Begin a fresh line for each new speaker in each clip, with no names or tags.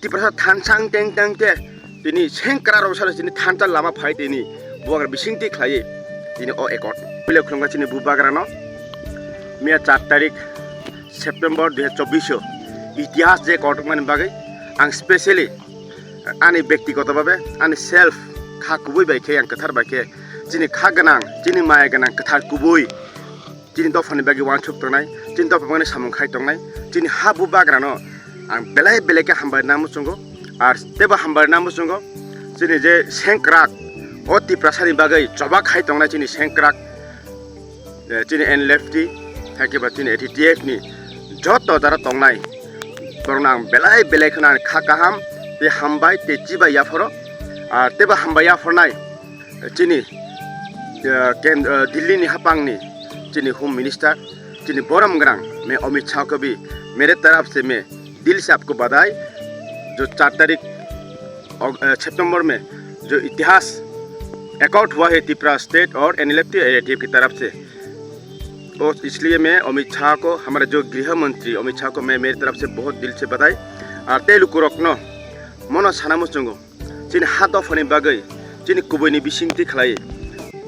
tiprasa thansang teng teng te tini sengkra rosala tini thantal lama phai tini bubagra bisingti khlai tini o ekot pile khunga tini bubagra no mia 4 tarik September 2024 ইতিহাস যে কটক মানে বাগে আং specially আনি ব্যক্তিগতভাবে আনি self খা কুবুই বাইকে আং কথার বাইকে যিনি খা গানাং যিনি মায়া গানাং কথার কুবুই যিনি দফানি বাগে ওয়ান ছুক তংনাই যিনি দফানি সামুং খাই তংনাই যিনি হা বুবাগ্রানো আং বেলাই বেলাইকে হামবাই নামু সঙ্গো আর তেবা হামবাই নামু সঙ্গো যিনি যে সেংক্রাক অতি প্রাসানি বাগে জবা খাই তংনাই যিনি সেংক্রাক যিনি NLFT থাকিবা যিনি ATTF ni যত যারা তংনাই Bornang belai belai kena Kaham te hambai te jiba Yapharkha ar teba hambai Yapharkha chini Delhi ni hapang ni chini Home Minister chini Boram Grang मैं अमित शाह को भी मेरे तरफ से मैं दिल से आपको बधाई जो 4 तारीख सितंबर में जो इतिहास एकआउट हुआ है त्रिपुरा स्टेट और NLFT ATTF की तरफ से तो इसलिए मैं अमित शाह को हमारे जो गृह मंत्री अमित शाह को मैं मेरी तरफ से बहुत दिल से बधाई और तेलुगु रखनो मनो सानामु जोंगो जिन हाथ फनी बागै जिन कुबैनि बिसिंथि खालाय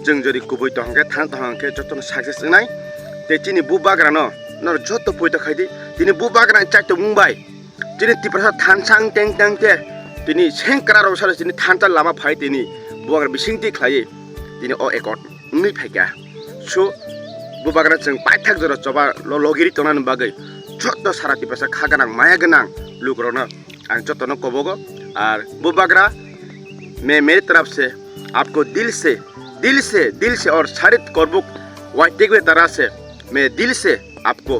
जों जदि कुबै तहंके थान तहंके जतन सक्सेस नाय ते जिनि बुबाग्रा न जत पयता खायदि दिनि बुबाग्रा चाइतो मुंबाई जिनि तिप्रसा थानसां टें टें ते दिनि सेंक्रा रसाल जिनि थानता लामा फाय दिनि बुबाग्रा बिसिंथि खालाय दिनि अ एकट उनि फायका सो Bubagra जों पाइथाक जरा चबा लगिरि तनान बागै जत सारा तिप्रसा खागानां माया गोनां लुग्रनो आं जतनो कबोगो और बुबाग्रा मैं मेरी तरफ से आपको दिल से और सारे करबुक वाइटिक तरह से मैं दिल से आपको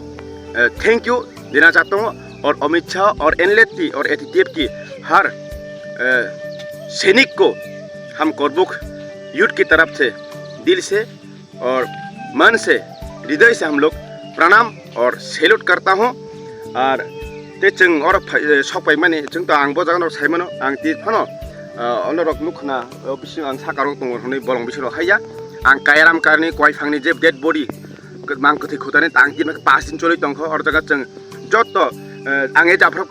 थैंक यू देना चाहता हूँ और अमित शाह और NLFT और ATTF की हर सैनिक को हम करबुक यूथ की तरफ से दिल से और मन से हृदय से हम लोग प्रणाम और सैल्यूट करता हूँ और ते जों और सफाई माने जों तो आंबो जागोन साइमनो आं तिफानो अनरक नुखना बिसिं आं साकारो दङ हनै बलं बिसोर हाया आं कायराम कारनि कयफांनि जे डेड बडी मांकथि खुदानि तां दिन 5 दिन चलै दंखो और जगा जों जत आं ए जाफ्र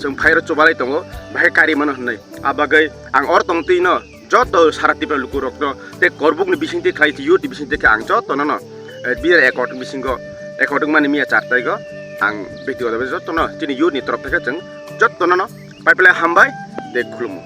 जों फायर चबालै दङ बाहाय कारि मानो हनै आबागै आं और तंतिनो जत सारा तिब्रा लुकु रक्नो ते करबुकनि बिसिंथि खाइथि युथ बिसिंथि आं जत न बिर एकट बिसिंगो एकट माने मिया 4 तारिख आं व्यक्तिगत जत न तिनि युथनि तरफ থেকে जों जत न पाइपलाइन हामबाय दे खुलुमो।